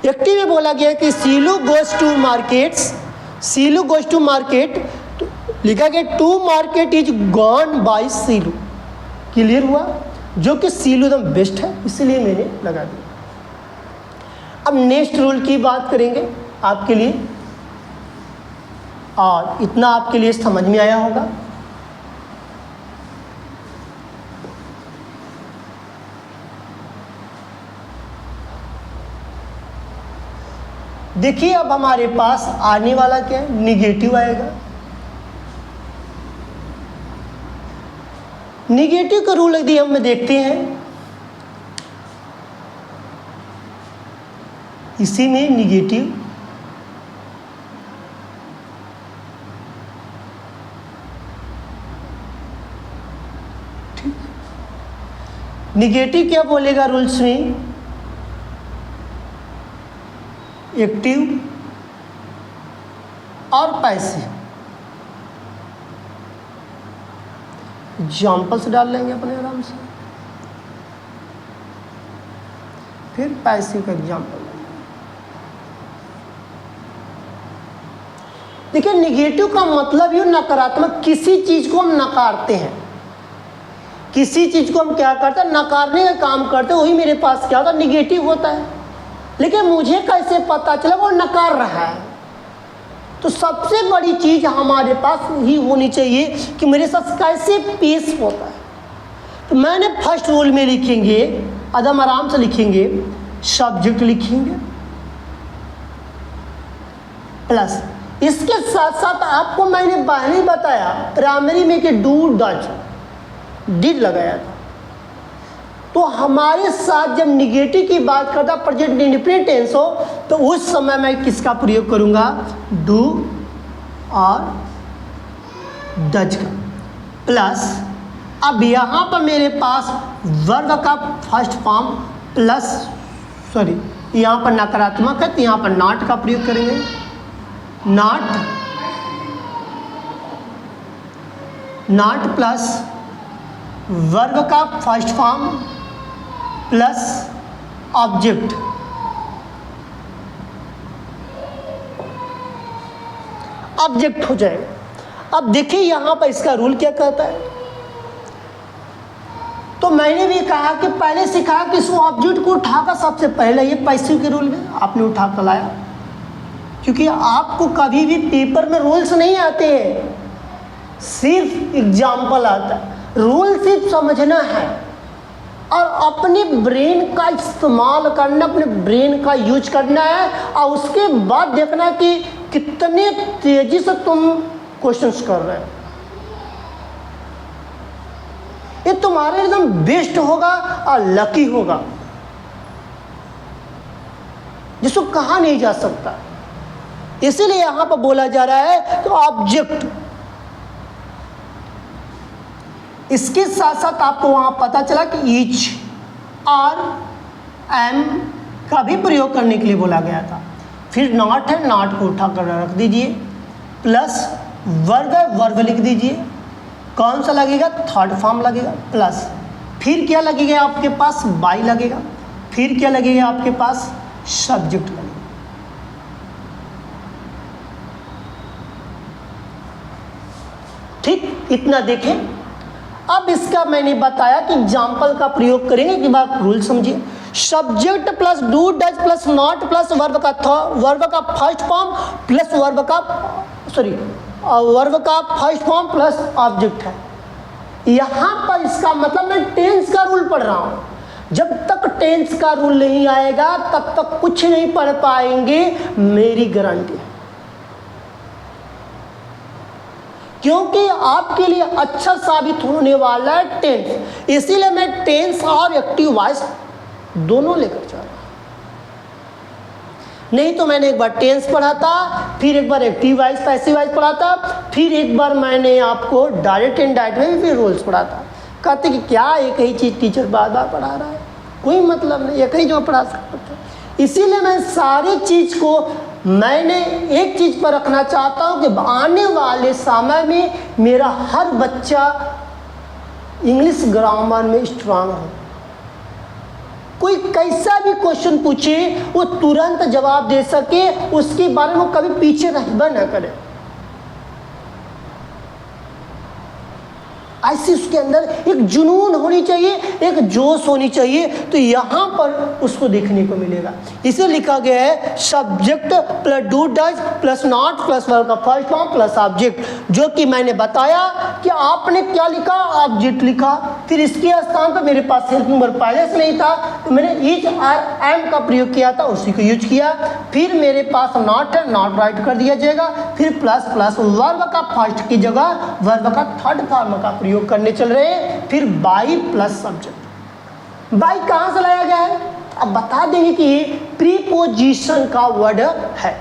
एक्टिव में बोला गया कि Seelu goes to markets. Seelu goes to market, तो लिखा गया to market is gone by Seelu. Clear हुआ? जो कि सीलू एकदम बेस्ट है, इसलिए मैंने लगा दिया। अब नेक्स्ट रूल की बात करेंगे आपके लिए, और इतना आपके लिए समझ में आया होगा। देखिए अब हमारे पास आने वाला क्या है? निगेटिव आएगा। निगेटिव का रूल यदि हम देखते हैं, इसी में निगेटिव निगेटिव क्या बोलेगा रूल्स में, एक्टिव और पैसिव। एग्जाम्पल्स डाल लेंगे अपने आराम से, फिर पैसिव का एग्जाम्पल। देखिए निगेटिव का मतलब ये नकारात्मक, किसी चीज को हम नकारते हैं, किसी चीज को हम क्या करते हैं, नकारने का काम करते हैं, वही मेरे पास क्या होता है, निगेटिव होता है। लेकिन मुझे कैसे पता चला वो नकार रहा है? तो सबसे बड़ी चीज हमारे पास ही होनी चाहिए कि मेरे साथ कैसे पेश होता है। तो मैंने फर्स्ट रूल में लिखेंगे, एकदम आराम से लिखेंगे, सब्जेक्ट लिखेंगे प्लस, इसके साथ साथ आपको मैंने पहले ही बताया प्राइमरी में कि डू डज डिड लगाया था। तो हमारे साथ जब निगेटिव की बात करता प्रेजेंट इंडेफिनिट टेंस हो तो उस समय मैं किसका प्रयोग करूंगा, डू और डज का प्लस। अब यहाँ पर मेरे पास वर्ब का फर्स्ट फॉर्म प्लस, सॉरी यहाँ पर नकारात्मक है तो यहाँ पर नॉट का प्रयोग करेंगे, नॉट प्लस वर्ब का first form plus object. Object हो जाएगा। अब देखिए यहां पर इसका रूल क्या कहता है। तो मैंने भी कहा कि पहले सिखाया कि इस ऑब्जेक्ट को उठाकर सबसे पहले ये पैसिव के रूल में आपने उठाकर लाया, क्योंकि आपको कभी भी पेपर में रूल्स नहीं आते हैं, सिर्फ एग्जाम्पल आता है। रूल सिर्फ समझना है और अपने ब्रेन का इस्तेमाल करना, अपने ब्रेन का यूज करना है और उसके बाद देखना कि कितने तेजी से तुम क्वेश्चंस कर रहे हो। ये तुम्हारे एकदम बेस्ट होगा और लकी होगा, जिसको कहा नहीं जा सकता। इसीलिए यहां पर बोला जा रहा है तो ऑब्जेक्ट। इसके साथ साथ आपको वहां पता चला कि ईच और एम का भी प्रयोग करने के लिए बोला गया था। फिर नॉट है, नॉट को उठा कर रख दीजिए, प्लस वर्ब है, वर्ब लिख दीजिए। कौन सा लगेगा, थर्ड फॉर्म लगेगा, प्लस फिर क्या लगेगा आपके पास, बाई लगेगा। फिर क्या लगेगा आपके पास, सब्जेक्ट लगेगा। ठीक, इतना देखें। अब इसका मैंने बताया कि एग्जाम्पल का प्रयोग करेंगे कि बात रूल समझिए। Subject plus do does plus not plus verb का फर्स्ट फॉर्म प्लस वर्ब का फर्स्ट फॉर्म प्लस ऑब्जेक्ट है। यहां पर इसका मतलब मैं टेंस का रूल पढ़ रहा हूं। जब तक टेंस का रूल नहीं आएगा तब तक कुछ नहीं पढ़ पाएंगे, मेरी गारंटी है। क्योंकि आपके लिए अच्छा साबित होने वाला है टेंस, इसीलिए मैं टेंस और एक्टिव वॉइस दोनों लेकर जा रहा हूं। नहीं तो मैंने एक बार टेंस पढ़ा था, फिर एक बार एक्टिव वॉइस पैसिव वॉइस पढ़ा था, फिर एक बार मैंने आपको डायरेक्ट इनडायरेक्ट में फिर रूल्स पढ़ा था। कहते कि क्या एक ही चीज़ टीचर बार बार पढ़ा रहा है, कोई मतलब नहीं, एक ही जो पढ़ा सकता था। इसीलिए मैं सारी चीज़ को मैंने एक चीज़ पर रखना चाहता हूँ कि आने वाले समय में मेरा हर बच्चा इंग्लिश ग्रामर में स्ट्रांग हो। कोई कैसा भी क्वेश्चन पूछे वो तुरंत जवाब दे सके, उसके बारे में कभी पीछे रहबा न करे। ऐसी उसके अंदर एक जुनून होनी चाहिए, एक जोश होनी चाहिए, तो यहाँ पर उसको देखने को मिलेगा। इसे लिखा गया है subject plus do does plus not plus verb का फर्स्ट फॉर्म प्लस ऑब्जेक्ट, जो कि मैंने बताया कि आपने क्या लिखा, ऑब्जेक्ट लिखा। फिर इसके स्थान पर मेरे पास हेल्पिंग वर्ब पहले से नहीं था, तो मैंने इज और एम का प्रयोग किया था, उसी को यूज किया। फिर मेरे पास नॉट है, नॉट राइट कर दिया जाएगा। फिर प्लस प्लस वर्ब का फर्स्ट की जगह वर्ब का थर्ड फॉर्म का प्रयोग करने चल रहे हैं। फिर बाई प्लस सब्जेक्ट। बाई कहाँ से लाया गया है? अब बता देंगे कि ये प्रीपोजिशन का वर्ड है।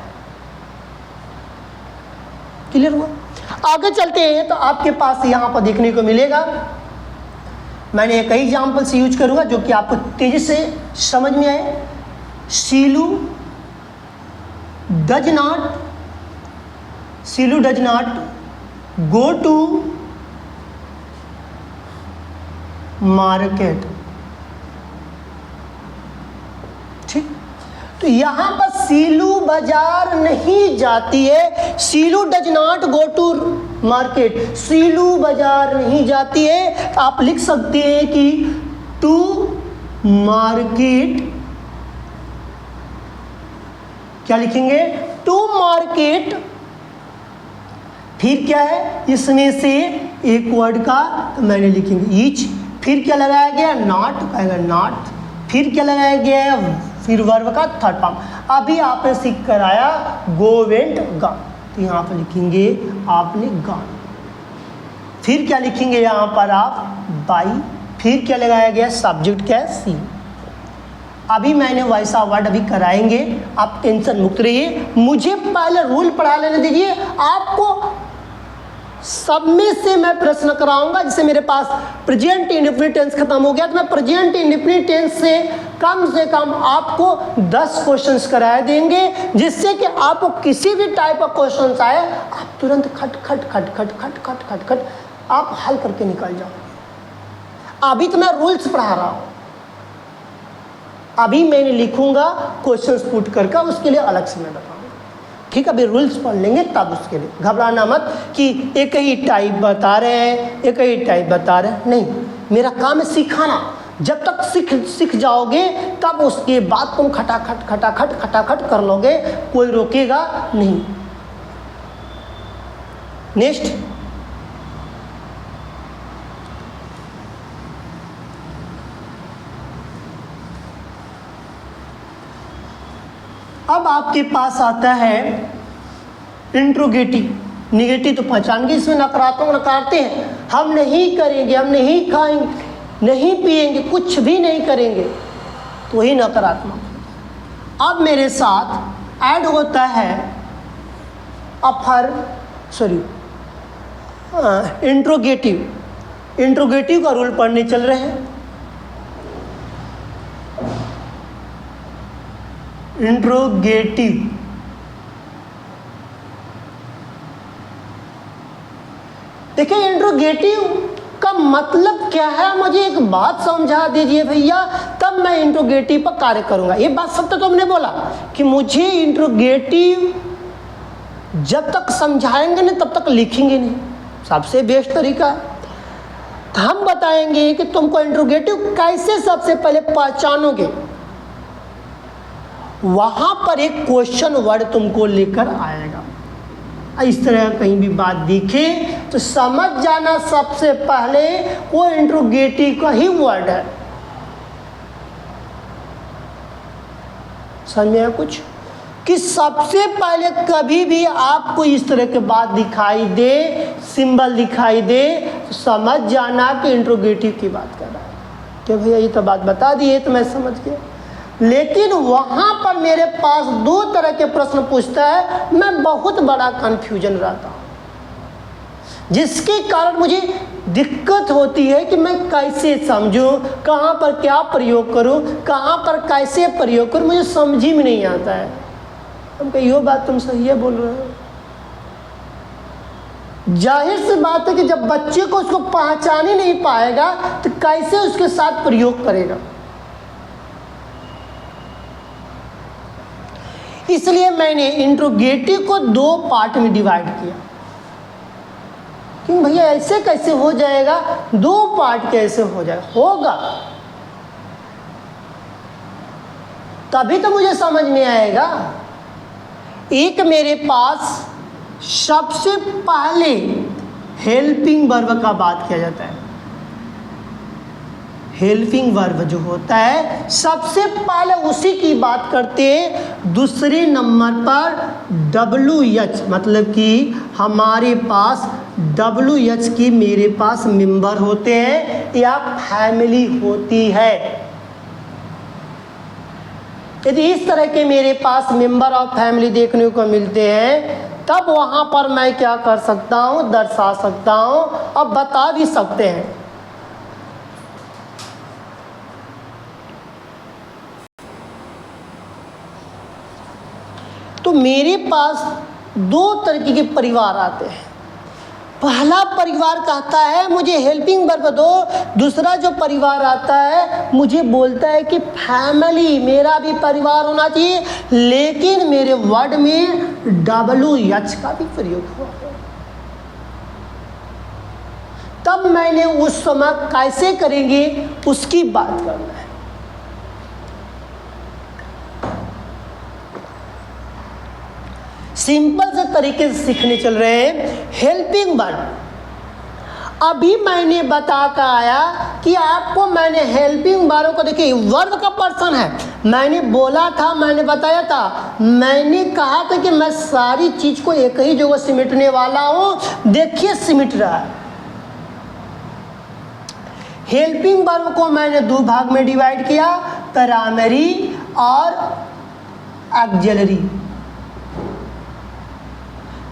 क्लियर हुआ? आगे चलते हैं तो आपके पास यहां पर देखने को मिलेगा, मैंने एक एग्जाम्पल से यूज करूंगा जो कि आपको तेजी से समझ में आए। Shilu does not go to market. ठीक, तो यहां पर सीलू बाजार नहीं जाती है। Seelu does not go to market, Seelu बाजार नहीं जाती है। आप लिख सकते हैं कि टू मार्केट, क्या लिखेंगे? To market. फिर क्या है इसमें से एक वर्ड का, तो मैंने लिखेंगे ईच। फिर क्या लगाया गया? नॉट, कहेगा नॉट। फिर क्या लगाया गया है? फिर वर्ब का थर्ड फॉर्म। अभी आपने सीख कर आया गो वेंट गॉन, तो यहाँ पर लिखेंगे आपने गॉन। फिर क्या लिखेंगे यहाँ पर आप? बाई। फिर क्या लगाया गया? सब्जेक्ट क्या है? सी। अभी मैंने वैसा वर्ड अभी कराएंगे, आप टेंशन मुक्त रहिए। मुझे पहले रूल पढ़ा लेने दीजिए, आपको सब में से मैं प्रश्न कराऊंगा। जैसे मेरे पास प्रेजेंट इंडेफिनिट टेंस खत्म हो गया, तो मैं प्रेजेंट इंडेफिनिट टेंस से कम आपको 10 क्वेश्चंस कराए देंगे, जिससे कि आपको किसी भी टाइप का क्वेश्चंस आए आप तुरंत खट खट खट खट खट खट खट खट आप हल करके निकल जाओ। अभी तो मैं रूल्स पढ़ा रहा हूं, अभी मैंने लिखूंगा क्वेश्चंस पुट करके, उसके लिए अलग से मैं बताऊंगा। ठीक है, अभी रूल्स पढ़ लेंगे तब उसके लिए घबराना मत कि एक ही टाइप बता रहे हैं, एक ही टाइप बता रहे हैं। नहीं, मेरा काम है सिखाना। जब तक सीख जाओगे तब उसके बाद तुम खटाखट कर लोगे, कोई रोकेगा नहीं। नेक्स्ट, अब आपके पास आता है इंट्रोगेटिव। निगेटिव तो पहचान गए, इसमें नकारात्मक नकारते हैं। हम नहीं करेंगे, हम नहीं खाएंगे, नहीं पिएंगे, कुछ भी नहीं करेंगे, तो वही नकारात्मक। अब मेरे साथ ऐड होता है इंट्रोगेटिव। इंट्रोगेटिव का रूल पढ़ने चल रहे हैं। इंट्रोगेटिव, देखिए इंट्रोगेटिव का मतलब क्या है, मुझे एक बात समझा दीजिए भैया, तब मैं इंट्रोगेटिव पर कार्य करूंगा। ये बात सत्य तो हमने बोला कि मुझे इंट्रोगेटिव जब तक समझाएंगे नहीं तब तक लिखेंगे नहीं, सबसे बेस्ट तरीका है। तो हम बताएंगे कि तुमको इंट्रोगेटिव कैसे सबसे पहले पहचानोगे। वहां पर एक क्वेश्चन वर्ड तुमको लेकर आएगा। इस तरह कहीं भी बात दिखे तो समझ जाना सबसे पहले वो इंट्रोगेटिव का ही वर्ड है। समझ में आया कुछ? कि सबसे पहले कभी भी आपको इस तरह के बात दिखाई दे, सिंबल दिखाई दे, तो समझ जाना कि इंट्रोगेटिव की बात कर रहा है। क्या भैया ये तो बात बता दिए तो मैं समझ गया। लेकिन वहां पर मेरे पास दो तरह के प्रश्न पूछता है, मैं बहुत बड़ा कंफ्यूजन रहता हूं, जिसके कारण मुझे दिक्कत होती है कि मैं कैसे समझूं, कहां पर क्या प्रयोग करूं, कहां पर कैसे प्रयोग करूं, मुझे समझ ही में नहीं आता है। हम कहीं यो बात तुम सही है बोल रहे हो। जाहिर सी बात है कि जब बच्चे को उसको पहचान ही नहीं पाएगा तो कैसे उसके साथ प्रयोग करेगा। इसलिए मैंने इंट्रोगेटिव को दो पार्ट में डिवाइड किया। क्यों भैया ऐसे कैसे हो जाएगा, दो पार्ट कैसे हो जाएगा? होगा तभी तो मुझे समझ में आएगा। एक मेरे पास सबसे पहले हेल्पिंग वर्ब का बात किया जाता है। हेल्पिंग वर्ब जो होता है सबसे पहले उसी की बात करते हैं। दूसरे नंबर पर WH, मतलब कि हमारे पास WH की मेरे पास मेंबर होते हैं या फैमिली होती है। यदि इस तरह के मेरे पास मेंबर और फैमिली देखने को मिलते हैं तब वहाँ पर मैं क्या कर सकता हूँ, दर्शा सकता हूँ और बता भी सकते हैं। तो मेरे पास दो तरीके के परिवार आते हैं। पहला परिवार कहता है मुझे हेल्पिंग वर्ब दो, दूसरा जो परिवार आता है मुझे बोलता है कि फैमिली, मेरा भी परिवार होना चाहिए, लेकिन मेरे वर्ड में WH का भी प्रयोग हुआ है। तब मैंने उस समय कैसे करेंगे उसकी बात करना है। सिंपल से तरीके से सीखने चल रहे हैं। हेल्पिंग वर्ब अभी मैंने बता कर आया कि आपको मैंने हेल्पिंग वर्ब को, देखिए वर्ब का पर्सन है, मैंने बोला था, मैंने बताया था, मैंने कहा था कि मैं सारी चीज को एक ही जगह सिमटने वाला हूं। देखिए सिमट रहा है। हेल्पिंग वर्ब को मैंने दो भाग में डिवाइड किया, प्राइमरी और ऑक्सिलरी।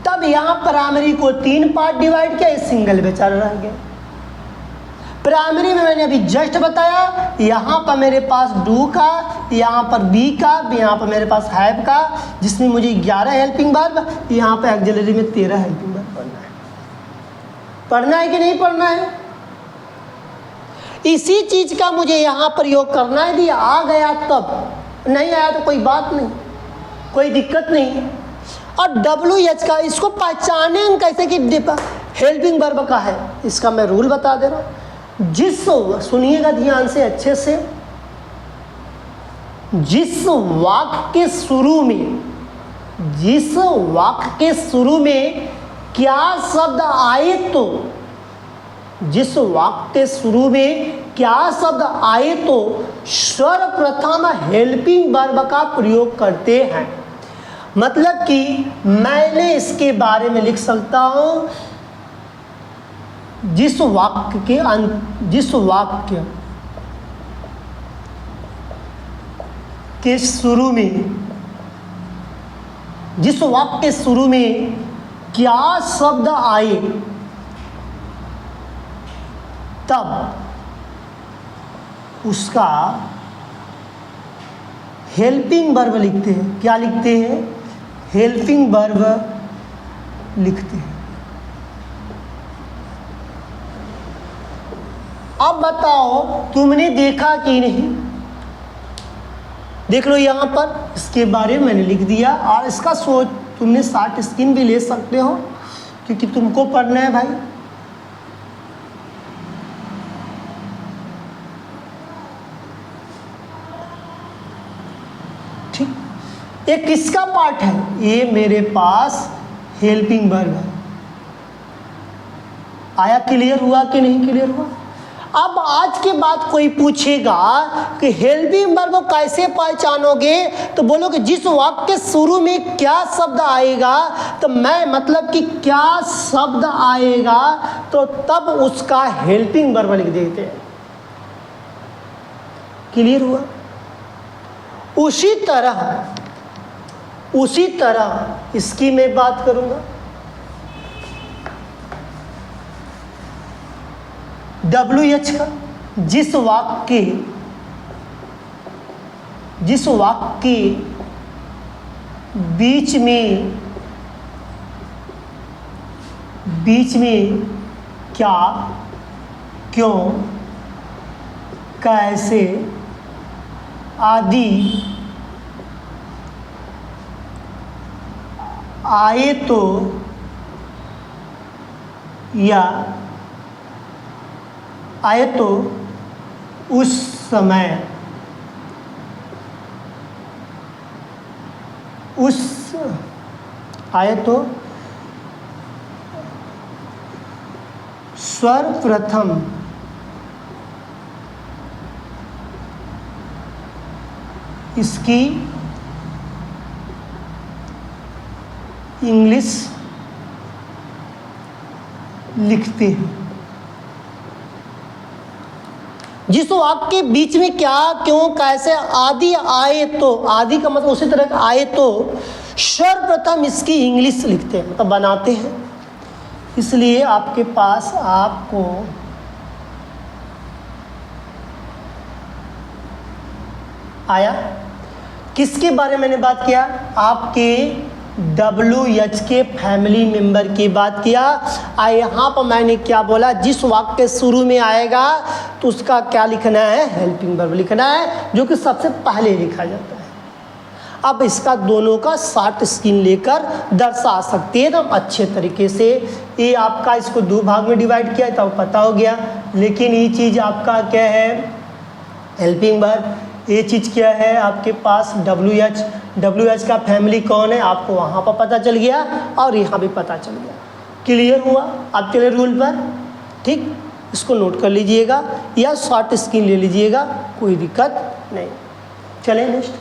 तब यहाँ प्राइमरी को तीन पार्ट डिवाइड किया, सिंगल बेचार रह गया। प्राइमरी में मैंने अभी जस्ट बताया, यहाँ पर मेरे पास डू का, यहाँ पर बी का, यहाँ पर मेरे पास हैव का, जिसमें मुझे 11 हेल्पिंग वर्ब, यहाँ पर ऑक्सिलरी में 13 हेल्पिंग वर्ब पढ़ना है। पढ़ना है कि नहीं पढ़ना है? इसी चीज का मुझे यहाँ प्रयोग करना है। यदि आ गया तब, नहीं आया तो कोई बात नहीं, कोई दिक्कत नहीं। और WH का इसको पहचाने हम कैसे कि हेल्पिंग वर्ब का है, इसका मैं रूल बता दे रहा हूँ। सुनिएगा ध्यान से अच्छे से, जिस वाक्य के शुरू में क्या शब्द आए तो, जिस वाक्य के शुरू में क्या शब्द आए तो सर्वप्रथम हेल्पिंग वर्ब का प्रयोग करते हैं। मतलब कि मैंने इसके बारे में लिख सकता हूं, जिस वाक्य के शुरू में क्या शब्द आए तब उसका हेल्पिंग वर्ब लिखते हैं। क्या लिखते हैं? हेल्पिंग वर्ब लिखते हैं। अब बताओ तुमने देखा कि नहीं? देख लो यहाँ पर, इसके बारे में मैंने लिख दिया और इसका सोच तुमने शॉर्ट स्क्रीन भी ले सकते हो क्योंकि तुमको पढ़ना है भाई। ठीक, ये किसका पार्ट है? ये मेरे पास हेल्पिंग वर्ब है। आया? क्लियर हुआ कि नहीं क्लियर हुआ? अब आज के बाद कोई पूछेगा कि हेल्पिंग वर्ब को कैसे पहचानोगे, तो बोलोगे जिस वाक्य के शुरू में क्या शब्द आएगा, तो मैं मतलब कि क्या शब्द आएगा तो तब उसका हेल्पिंग वर्ब लिख देते हैं। क्लियर हुआ? उसी तरह इसकी मैं बात करूंगा। WH का जिस वाक्य के बीच में क्या, क्यों, कैसे आदि आए तो या आए तो उस समय आए तो सर्वप्रथम इसकी इंग्लिश लिखते हैं। जिस वाक्य के बीच में क्या, क्यों, कैसे आदि आए तो, आदि का मतलब उसी तरह का आए तो सर्वप्रथम इसकी इंग्लिश लिखते हैं, मतलब बनाते हैं। इसलिए आपके पास आपको आया। किसके बारे में मैंने बात किया? आपके WH के फैमिली मेंबर की बात किया। यहाँ पर मैंने क्या बोला? जिस वाक्य के शुरू में आएगा तो उसका क्या लिखना है? हेल्पिंग वर्ब लिखना है, जो कि सबसे पहले लिखा जाता है। अब इसका दोनों का शॉर्ट स्क्रीन लेकर दर्शा सकते हैं एकदम अच्छे तरीके से। ये आपका इसको दो भाग में डिवाइड किया तो पता हो गया। लेकिन ये चीज़ आपका क्या है? Helping verb. ये चीज़ क्या है आपके पास? WH का फैमिली कौन है आपको वहाँ पर पता चल गया और यहाँ भी पता चल गया। क्लियर हुआ आपके लिए रूल पर? ठीक, इसको नोट कर लीजिएगा या शॉर्ट स्क्रीन ले लीजिएगा, कोई दिक्कत नहीं। चलें नेक्स्ट।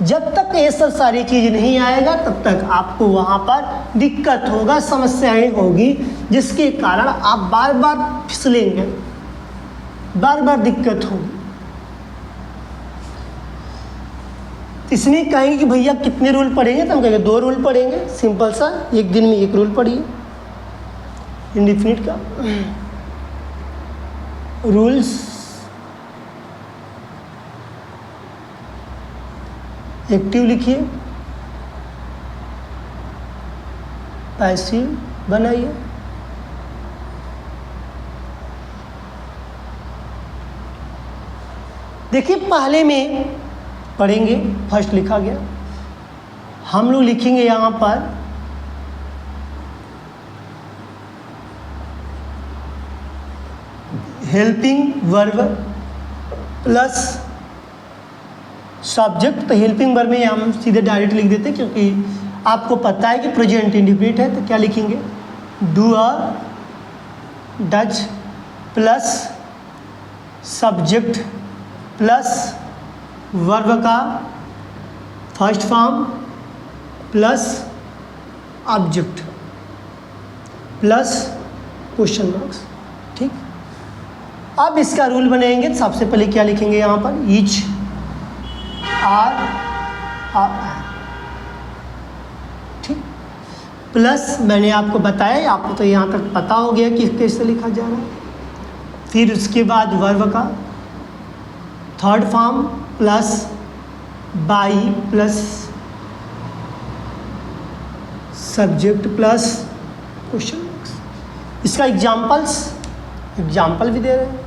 जब तक ये सब सारी चीज़ नहीं आएगा तब तक आपको वहाँ पर दिक्कत होगा, समस्याएं होगी, जिसके कारण आप बार बार फिसलेंगे, बार बार दिक्कत होगी। इसमें कहेंगे कि भैया कितने रूल पढ़ेंगे? तो हम कहेंगे 2 रूल पढ़ेंगे, सिंपल सा, एक दिन में 1 रूल पढ़िए इंडिफिनिट का। रूल्स एक्टिव लिखिए, पैसिव बनाइए। देखिए पहले में पढ़ेंगे, फर्स्ट लिखा गया, हम लोग लिखेंगे यहाँ पर हेल्पिंग वर्ब प्लस सब्जेक्ट। तो हेल्पिंग वर्ब में हम सीधे डायरेक्ट लिख देते हैं, क्योंकि आपको पता है कि प्रेजेंट इंडिफिनिट है। तो क्या लिखेंगे? डू और does plus subject plus verb का first form plus object plus question marks. ठीक, अब इसका रूल बनाएंगे। सबसे पहले क्या लिखेंगे यहाँ पर? ईच आर, ठीक, प्लस मैंने आपको बताया, आपको तो यहाँ तक पता हो गया कि कैसे लिखा जा रहा है। फिर उसके बाद वर्ब का third form plus by plus subject plus question marks. इसका एग्जाम्पल भी दे रहे हैं।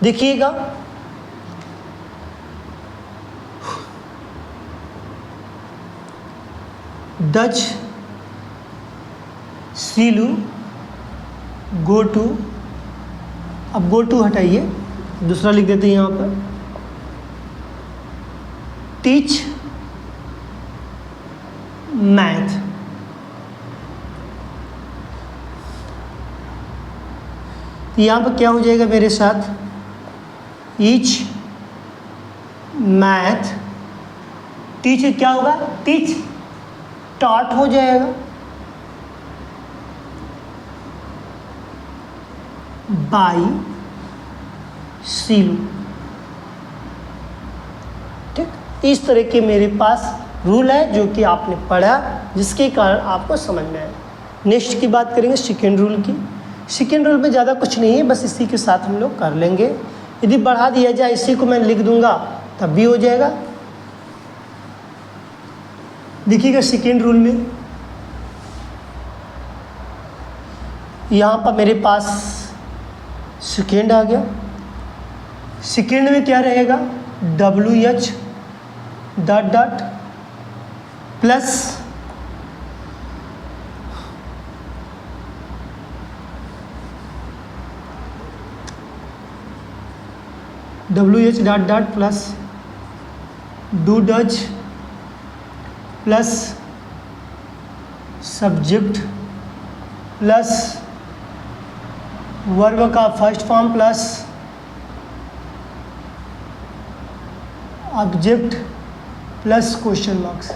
देखिएगा, डच सीलू गो टू। अब गो टू हटाइए, दूसरा लिख देते हैं यहाँ पर टीच मैथ। यहाँ पर क्या हो जाएगा मेरे साथ? ईच मैथ टीच क्या होगा? टीच टॉट हो जाएगा। बाई सीलू। ठीक, इस तरह के मेरे पास रूल है जो कि आपने पढ़ा, जिसके कारण आपको समझ में आया। नेक्स्ट की बात करेंगे सेकेंड रूल की। सेकेंड रूल में ज़्यादा कुछ नहीं है, बस इसी के साथ हम लोग कर लेंगे। यदि बढ़ा दिया जाए, इसी को मैं लिख दूंगा तब भी हो जाएगा। देखिएगा सेकेंड रूल में यहाँ पर मेरे पास सेकेंड आ गया। सेकेंड में क्या रहेगा? WH dot dot plus WH dot dot plus do does plus subject plus verb का first form plus object plus question marks.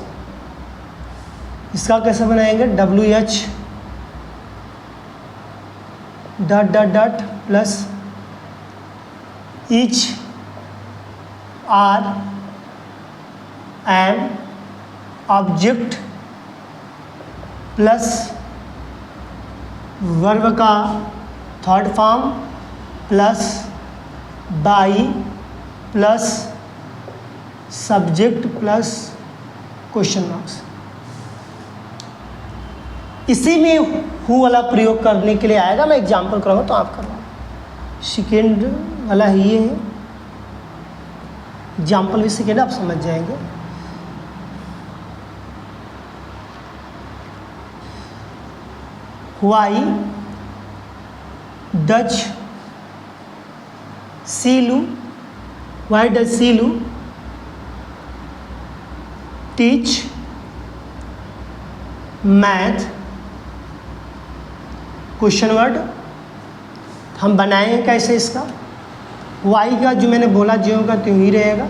इसका कैसे बनाएंगे, WH dot dot dot plus each are an object plus verb का third form plus by plus subject plus question marks. इसी में हु वाला प्रयोग करने के लिए आएगा, मैं एग्जाम्पल करूँगा तो आप करना। सेकेंड वाला ही ये है, एग्जाम्पल भी सेकेंड आप समझ जाएंगे। Why does Seelu, why does Seelu teach math question word. हम बनाएंगे कैसे इसका, वाई का जो मैंने बोला जो होगा त्यों ही रहेगा,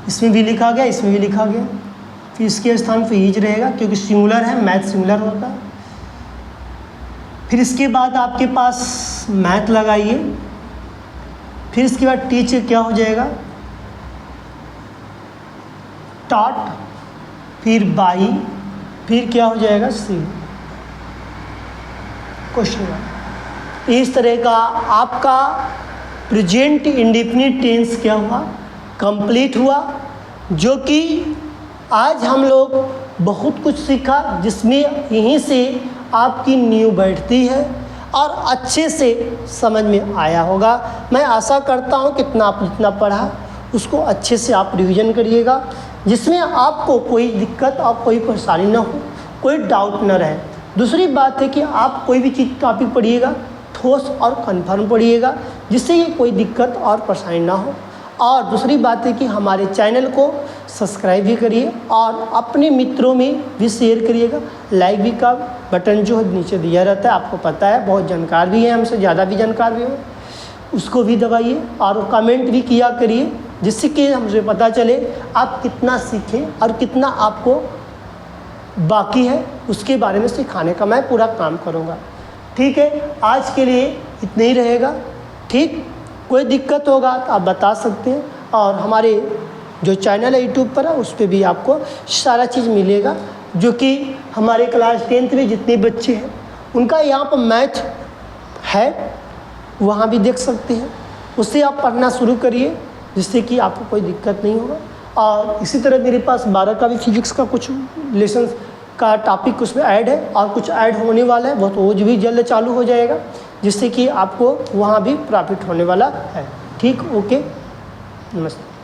इसमें भी लिखा गया इसमें भी लिखा गया, फिर इसके स्थान पर ईज रहेगा क्योंकि सिंगुलर है, मैथ सिंगुलर होता है। फिर इसके बाद आपके पास मैथ लगाइए, फिर इसके बाद टीच क्या हो जाएगा, टॉट, फिर बाई, फिर क्या हो जाएगा, सी क्वेश्चन वर्ड। इस तरह का आपका प्रेजेंट इंडेफिनिट टेंस क्या हुआ, कंप्लीट हुआ, जो कि आज हम लोग बहुत कुछ सीखा, जिसमें यहीं से आपकी नींव बैठती है और अच्छे से समझ में आया होगा। मैं आशा करता हूँ कितना आप जितना पढ़ा उसको अच्छे से आप रिवीजन करिएगा, जिसमें आपको कोई दिक्कत और कोई परेशानी ना हो, कोई डाउट न रहे। दूसरी बात है कि आप कोई भी चीज़ टॉपिक पढ़िएगा ठोस और कन्फर्म पढ़िएगा, जिससे ये कोई दिक्कत और परेशानी ना हो। और दूसरी बात है कि हमारे चैनल को सब्सक्राइब भी करिए और अपने मित्रों में भी शेयर करिएगा। लाइक भी का बटन जो है नीचे दिया रहता है, आपको पता है, बहुत जानकार भी है, हमसे ज़्यादा भी जानकार भी है, उसको भी दबाइए और कमेंट भी किया करिए, जिससे कि हमसे पता चले आप कितना सीखें और कितना आपको बाकी है, उसके बारे में सिखाने का मैं पूरा काम करूँगा। ठीक है, आज के लिए इतना ही रहेगा। ठीक, कोई दिक्कत होगा तो आप बता सकते हैं, और हमारे जो चैनल है यूट्यूब पर है उस पर भी आपको सारा चीज़ मिलेगा, जो कि हमारे क्लास 10th में जितने बच्चे हैं उनका यहाँ पर मैथ है, वहाँ भी देख सकते हैं, उससे आप पढ़ना शुरू करिए, जिससे कि आपको कोई दिक्कत नहीं होगा। और इसी तरह मेरे पास 12 का भी फिजिक्स का कुछ लेसन का टॉपिक उसमें ऐड है और कुछ ऐड होने वाला है, वो भी जल्द चालू हो जाएगा, जिससे कि आपको वहाँ भी प्रॉफिट होने वाला है। ठीक, ओके, नमस्ते।